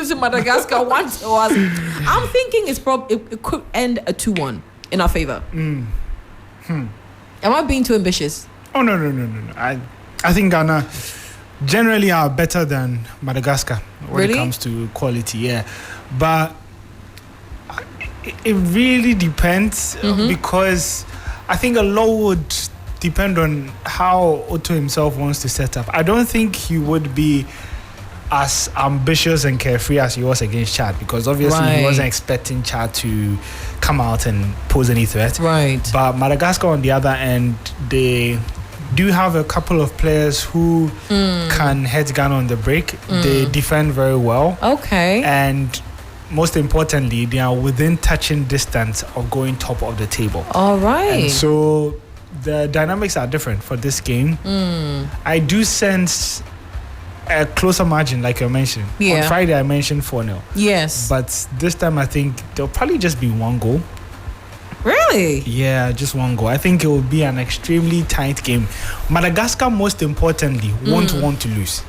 losing Madagascar once to us. I'm thinking it could end a 2-1 in our favor. Am I being too ambitious? Oh no. I think Ghana generally are better than Madagascar when it comes to quality. Yeah, but it really depends because I think a lot would depend on how Otto himself wants to set up. I don't think he would be as ambitious and carefree as he was against Chad, because obviously he wasn't expecting Chad to come out and pose any threat. Right. But Madagascar on the other end, they do have a couple of players who can head Ghana on the break. They defend very well. Okay. And most importantly, they are within touching distance of going top of the table. All right. And so the dynamics are different for this game. I do sense a closer margin, like you mentioned. Yeah. On Friday, I mentioned 4-0. Yes. But this time, I think there'll probably just be one goal. Really? Yeah, just one goal. I think it will be an extremely tight game. Madagascar, most importantly, won't want to lose.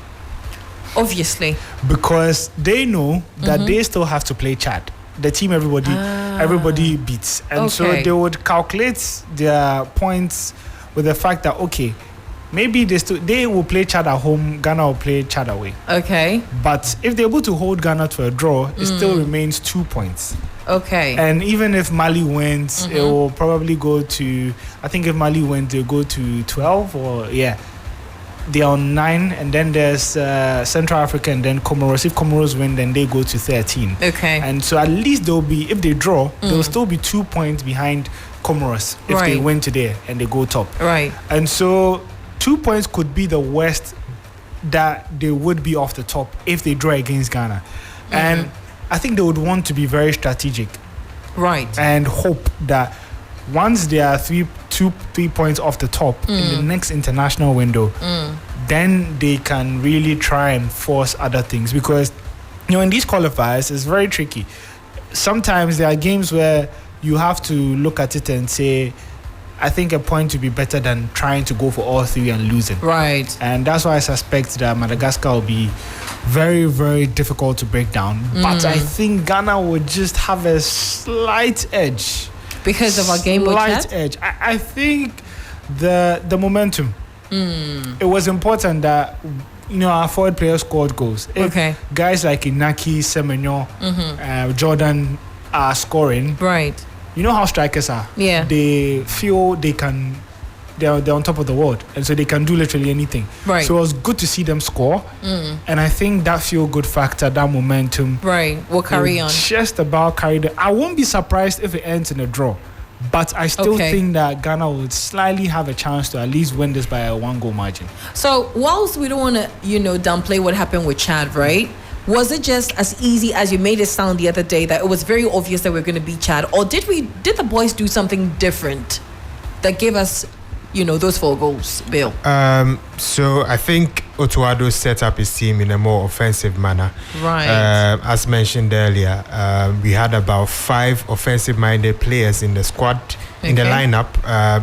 Obviously. Because they know that they still have to play Chad. The team everybody beats. And so they would calculate their points with the fact that, okay, maybe they will play Chad at home, Ghana will play Chad away. Okay. But if they're able to hold Ghana to a draw, it still remains 2 points. Okay. And even if Mali wins, it will probably go to, I think if Mali wins, they'll go to 12 or, they're on 9, and then there's Central Africa and then Comoros. If Comoros win, then they go to 13. Okay. And so at least they'll be, if they draw, they'll still be 2 points behind Comoros if they win today and they go top. Right. And so 2 points could be the worst that they would be off the top if they draw against Ghana. And I think they would want to be very strategic. Right. And hope that once they are 3 points off the top in the next international window, then they can really try and force other things. Because, in these qualifiers, it's very tricky. Sometimes there are games where you have to look at it and say, I think a point would be better than trying to go for all 3 and losing. Right. And that's why I suspect that Madagascar will be very, very difficult to break down. But I think Ghana would just have a slight edge. Because of our game with Chad? Slight edge. I think the momentum. It was important that our forward players scored goals. If guys like Inaki, Semenyo, Jordan are scoring. Right. You know how strikers are. Yeah. They feel they're on top of the world, and so they can do literally anything. Right. So it was good to see them score, and I think that feel-good factor, that momentum, will carry on. Just about carry the. I won't be surprised if it ends in a draw, but I still think that Ghana would slightly have a chance to at least win this by a 1-goal margin. So whilst we don't want to, downplay what happened with Chad, right? Was it just as easy as you made it sound the other day that it was very obvious that we're going to beat Chad, or did the boys do something different that gave us, those 4 goals, Bill? So I think Otuado set up his team in a more offensive manner. Right. As mentioned earlier, we had about 5 offensive-minded players in the squad, in the lineup.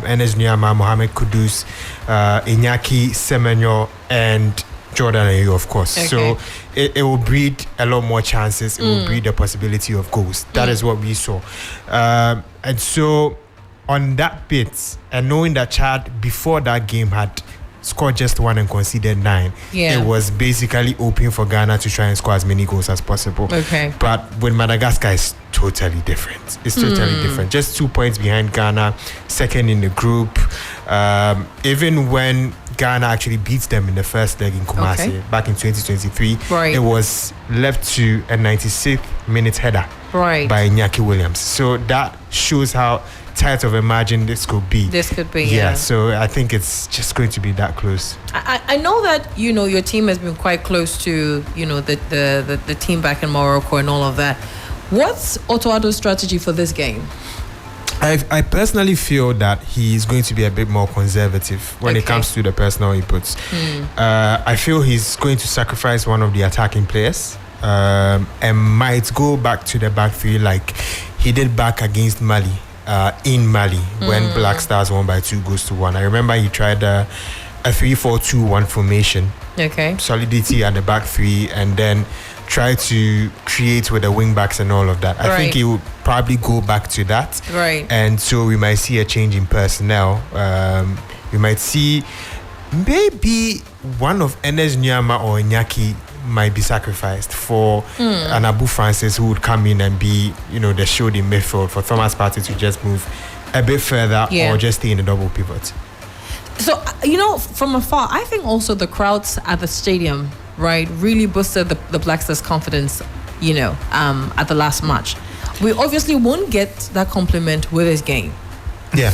Enes Nyama, Mohamed Kudus, Iñaki, Semenyo, and Jordan Ayew, of course. So it will breed a lot more chances. It will breed the possibility of goals. That is what we saw. And so on that bit, and knowing that Chad before that game had scored just 1 and conceded 9, it was basically open for Ghana to try and score as many goals as possible. But with Madagascar, it's totally different. It's totally different. Just 2 points behind Ghana, second in the group. Even when Ghana actually beats them in the first leg in Kumasi back in 2023, it was left to a 96th minute header by Iñaki Williams. So that shows how tight of a margin this could be. So I think it's just going to be that close. I know that your team has been quite close to the team back in Morocco and all of that. What's Otuado's strategy for this game? I personally feel that he is going to be a bit more conservative when it comes to the personal inputs. I feel he's going to sacrifice one of the attacking players and might go back to the back 3 like he did back against Mali, in Mali, when Black Stars won by 2-1. I remember he tried a 3-4-2-1 formation. Solidity at the back 3, and then try to create with the wing backs and all of that. I think he would probably go back to that. Right. And so we might see a change in personnel. We might see maybe one of Enes Nyama or Iñaki might be sacrificed for an Abu Francis who would come in and be, the shield in midfield, for Thomas Partey to just move a bit further or just stay in the double pivot. So, from afar, I think also the crowds at the stadium, right, really boosted the Black Stars' confidence, at the last match. We obviously won't get that compliment with this game. Yeah.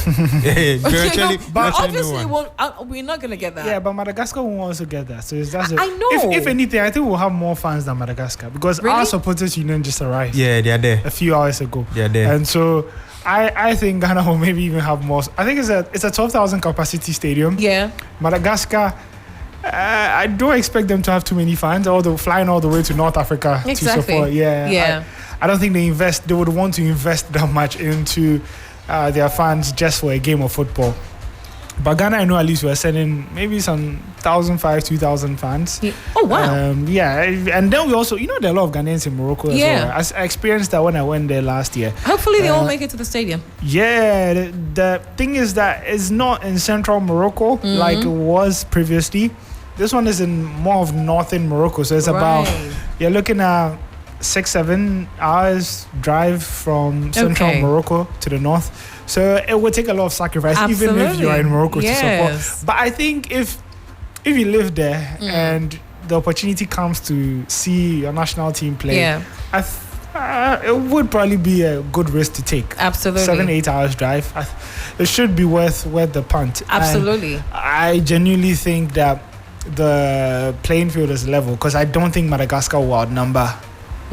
But obviously, we're not going to get that. Yeah, but Madagascar won't also get that. So that's I know. If anything, I think we'll have more fans than Madagascar because our supporters union just arrived. Yeah, they're there. A few hours ago. They're there. And so I think Ghana will maybe even have more. I think it's a 12,000 capacity stadium. Yeah. Madagascar, I don't expect them to have too many fans, flying all the way to North Africa to support. Yeah. I don't think they would want to invest that much into their fans just for a game of football. But Ghana, I know at least we're sending maybe some 1,500, 2,000 fans. Yeah. Oh, wow. And then we also, there are a lot of Ghanaians in Morocco as well. I experienced that when I went there last year. Hopefully they all make it to the stadium. Yeah, the thing is that it's not in central Morocco like it was previously. This one is in more of northern Morocco. So it's about, you're looking at 6-7 hours drive from central Morocco to the north. So it would take a lot of sacrifice, even if you are in Morocco to support. But I think if you live there and the opportunity comes to see your national team play, it would probably be a good risk to take. Absolutely. 7-8 hours drive. It should be worth the punt. Absolutely. And I genuinely think that the playing field is level because I don't think Madagascar will outnumber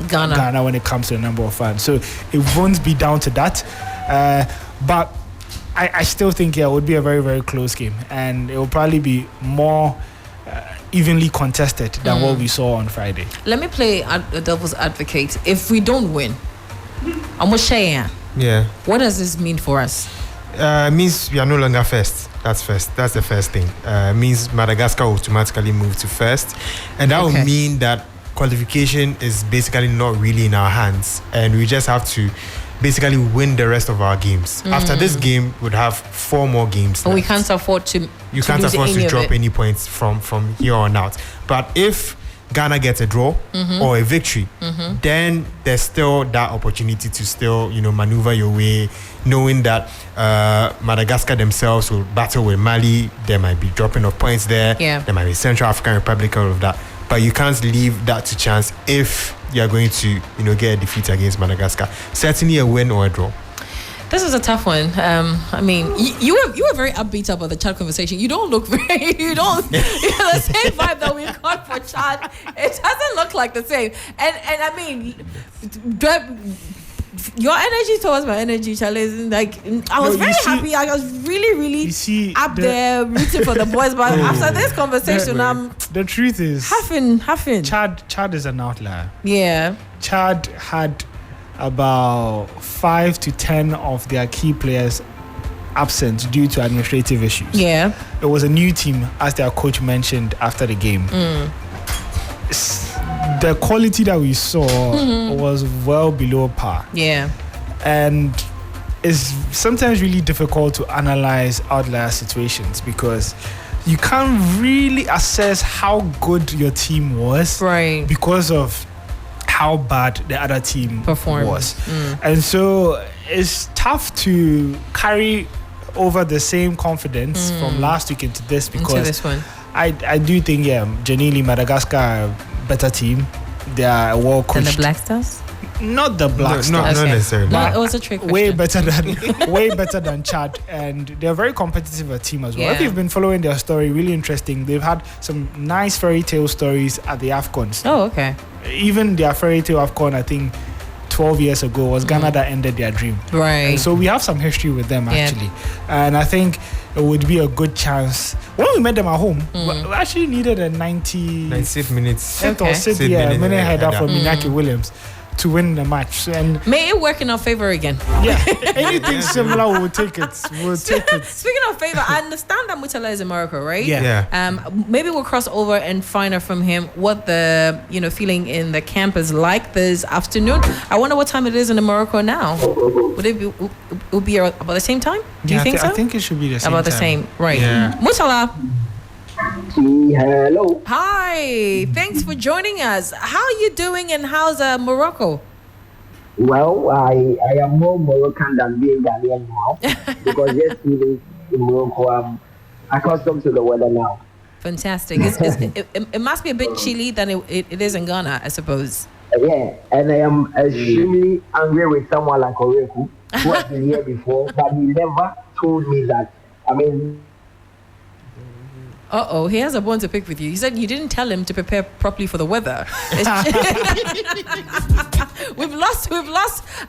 Ghana when it comes to the number of fans. So it won't be down to that. But I still think it would be a very, very close game. And it will probably be more evenly contested than what we saw on Friday. Let me play a devil's advocate. If we don't win, I'm going to share. Yeah. What does this mean for us? It means we are no longer first. That's the first thing. It means Madagascar will automatically move to first. And that will mean that qualification is basically not really in our hands. And we just have to basically win the rest of our games. After this game, we'd have 4 more games left. We can't afford to drop any points from here on out. But if Ghana gets a draw or a victory, then there's still that opportunity to still, maneuver your way, knowing that Madagascar themselves will battle with Mali. There might be dropping of points there. Yeah. There might be Central African Republic, all of that. But you can't leave that to chance if you're going to, get a defeat against Madagascar. Certainly a win or a draw. This is a tough one. I mean, you were very upbeat about the Chad conversation. You don't look the same vibe that we got for Chad. It doesn't look like the same. And I mean, your energy towards my energy, Charlie, is like I was very happy. I was really up there rooting for the boys. But after this conversation, the truth is huffing. Chad is an outlier. Yeah. Chad had about 5 to 10 of their key players absent due to administrative issues. Yeah. It was a new team, as their coach mentioned after the game. The quality that we saw was well below par. Yeah. And it's sometimes really difficult to analyze outlier situations because you can't really assess how good your team was because of how bad the other team was. And so it's tough to carry over the same confidence from last week into this because into this one. I do think genuinely Madagascar are a better team. They are a well coached. Than the Black Stars? Not the Black Stars. Not necessarily. No, it was a trick question. Way better than Chad, and they're a very competitive team as well. Yeah. If you've been following their story, really interesting. They've had some nice fairy tale stories at the AFCONs. Oh, okay. Even their fairy tale AFCON, I think 12 years ago, was Ghana that ended their dream. Right. And so we have some history with them actually, and I think it would be a good chance. When we met them at home, we actually needed a 90 96 minutes. minute header from Iñaki Williams to win the match. And may it work in our favor again. Yeah, anything similar, we'll take it. Speaking of favor, I understand that Mutala is in Morocco, right? Yeah. Maybe we'll cross over and find out from him what the feeling in the camp is like this afternoon. I wonder what time it is in Morocco now. Would it be about the same time? Do you think so? I think it should be the same. About the same, right? Yeah. Mutala. Hello. Hi. Thanks for joining us. How are you doing, and how's Morocco? Well, I am more Moroccan than being Ghanaian now because just living in Morocco, I'm accustomed to the weather now. Fantastic. It must be a bit chilly than it is in Ghana, I suppose. Yeah, and I am extremely angry with someone like Oreku who has been here before, but he never told me that. I mean, he has a bone to pick with you. He said you didn't tell him to prepare properly for the weather. We've lost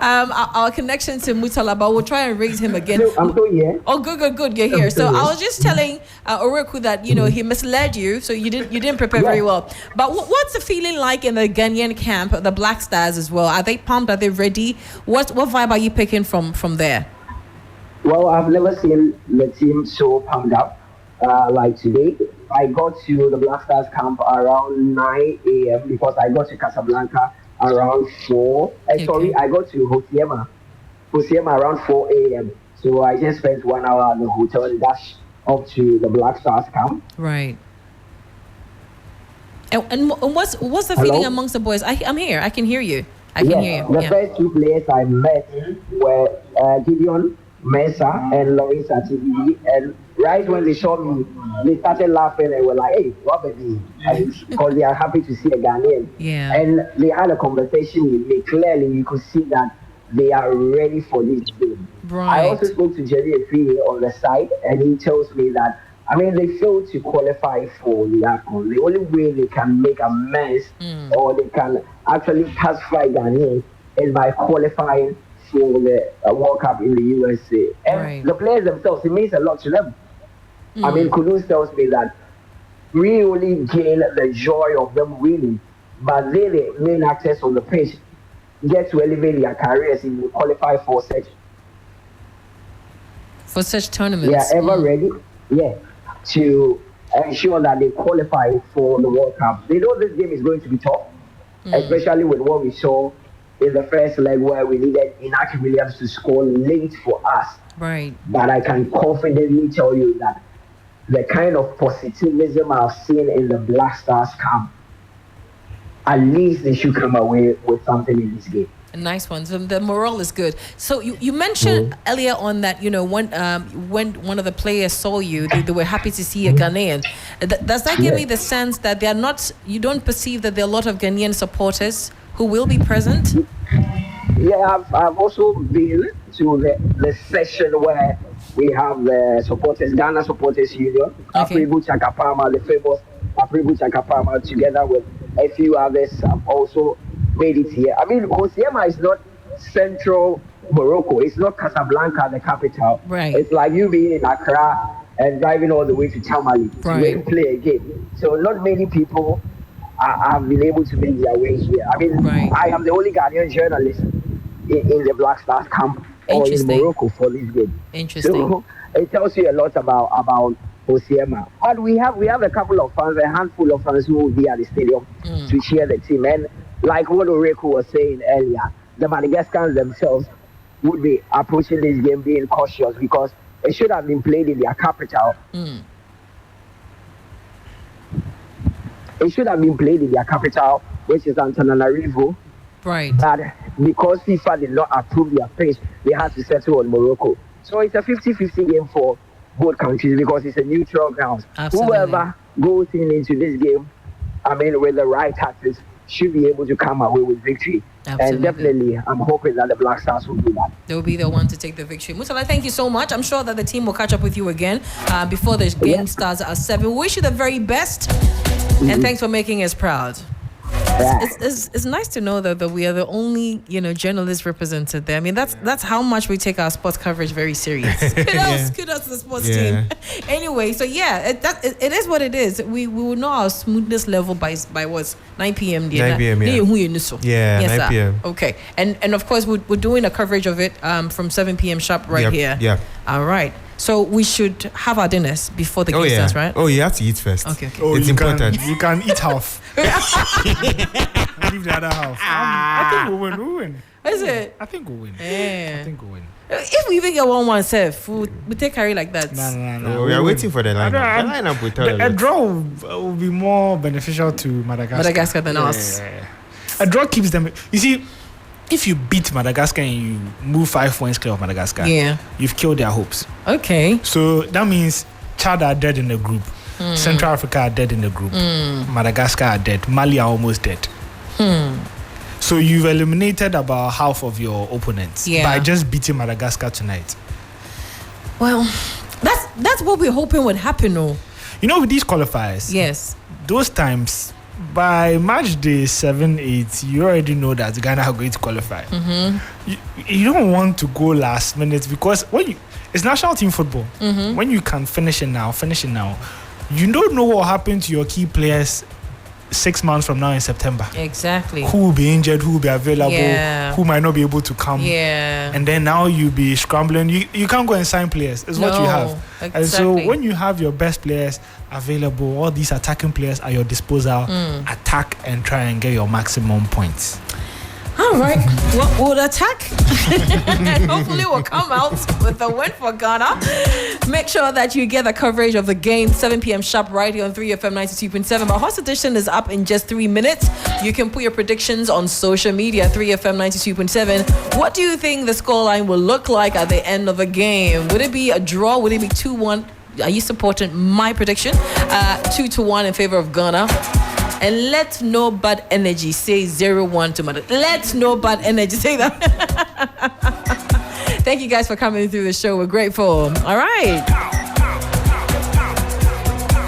our connection to Mutala, but we'll try and raise him again. I'm still here. Oh, good, you're here. So I was just telling Oreku that he misled you, so you didn't prepare very well. But what's the feeling like in the Ghanaian camp, the Black Stars as well? Are they pumped? Are they ready? What vibe are you picking from there? Well, I've never seen the team so pumped up. Like today, I got to the Black Stars camp around 9 a.m. because I got to Casablanca around 4. Sorry, I got to Hosiema around 4 a.m. So I just spent 1 hour at the hotel and dashed up to the Black Stars camp. Right. And what's the feeling amongst the boys? I'm here. I can hear you. I can hear you. The first two players I met were Gideon Mensah and Larissa TV, and right when they saw me, they started laughing and were like, "Hey, what baby?" Because they are happy to see a Ghanaian. Yeah. And they had a conversation with me. Clearly, you could see that they are ready for this game. Right. I also spoke to Jerry Efie on the side, and he tells me that they failed to qualify for the AFCON. The only way they can make amends or they can actually pacify Ghanaians is by qualifying for the World Cup in the USA. And the players themselves, it means a lot to them. Kudus tells me that we only gain the joy of them winning, but they, the main actors on the pitch, get to elevate their careers if they qualify for such tournaments. They are ever ready, to ensure that they qualify for the World Cup. They know this game is going to be tough, especially with what we saw in the first leg where we needed Inaki Williams to score late for us. Right. But I can confidently tell you that the kind of positivism I've seen in the Black Stars camp, at least they should come away with something in this game. A nice one. So the morale is good. So you mentioned earlier on that when one of the players saw you, they were happy to see a Ghanaian. Does that give me the sense that they are not? You don't perceive that there are a lot of Ghanaian supporters who will be present? Yeah, I've also been to the session where we have the supporters, Ghana Supporters Union, Afribu Chakapama, the famous Afribu Chakapama, together with a few others, have also made it here. Hosiema is not central Morocco. It's not Casablanca, the capital. Right. It's like you being in Accra and driving all the way to Tamale to play a game. So not many people have been able to make their way here. I am the only Ghanaian journalist in the Black Stars camp or in Morocco for this game. Interesting. So it tells you a lot about Hosiema. But we have a couple of fans, a handful of fans who will be at the stadium to cheer the team. And like what Oreku was saying earlier, the Madagascans themselves would be approaching this game being cautious because it should have been played in their capital. It should have been played in their capital, which is Antananarivo. Right. But because FIFA did not approve their pitch, they had to settle on Morocco. So it's a 50-50 game for both countries because it's a neutral ground. Absolutely. Whoever goes into this game, with the right tactics, should be able to come away with victory. Absolutely. And definitely, I'm hoping that the Black Stars will do that. They will be the one to take the victory. Mutala, thank you so much. I'm sure that the team will catch up with you again before the game starts at 7. We wish you the very best, and thanks for making us proud. It's nice to know that we are the only journalists represented there. I mean that's how much we take our sports coverage very serious. Kudos to the sports team. Anyway, so it is what it is. We will know our smoothness level by what 9 p.m. 9 p.m. Yeah, 9 p.m. Okay, and of course we're doing a coverage of it from 7 p.m. sharp here. Yeah. All right. So we should have our dinners before the game starts, right? Oh, you have to eat first. Okay. Oh, it's important. You can eat half. And leave the other half. I think we'll win. Is it? I think we'll win. Yeah. I think we'll win. If we even get 1-1 safe, we take carry like that. No. Oh, we are waiting for the lineup. The lineup will tell us. A draw will be more beneficial to Madagascar. Than us. A draw keeps them. You see, if you beat Madagascar and you move 5 points clear of Madagascar, you've killed their hopes. Okay. So that means Chad are dead in the group. Central Africa are dead in the group. Madagascar are dead. Mali are almost dead. So you've eliminated about half of your opponents by just beating Madagascar tonight. Well, that's what we're hoping would happen, though. With these qualifiers, those times, by match day 7-8, you already know that Ghana are going to qualify. You don't want to go last minute because it's national team football. When you can finish it now. You don't know what will happen to your key players 6 months from now in September. Exactly. Who will be injured, who will be available, who might not be able to come. And then now you'll be scrambling. You can't go and sign players. It's what you have. Exactly. And so when you have your best players available, all these attacking players at your disposal, attack and try and get your maximum points. All right, we'll attack and hopefully we'll come out with a win for Ghana. Make sure that you get the coverage of the game 7 p.m. sharp right here on 3FM 92.7. My host edition is up in just 3 minutes. You can put your predictions on social media 3FM 92.7. What do you think the scoreline will look like at the end of the game? Would it be a draw? Would it be 2-1? Are you supporting my prediction? 2-1 in favor of Ghana. And let no bad energy say 0-1 to Madagascar. Let no bad energy say that. Thank you guys for coming through the show. We're grateful. All right.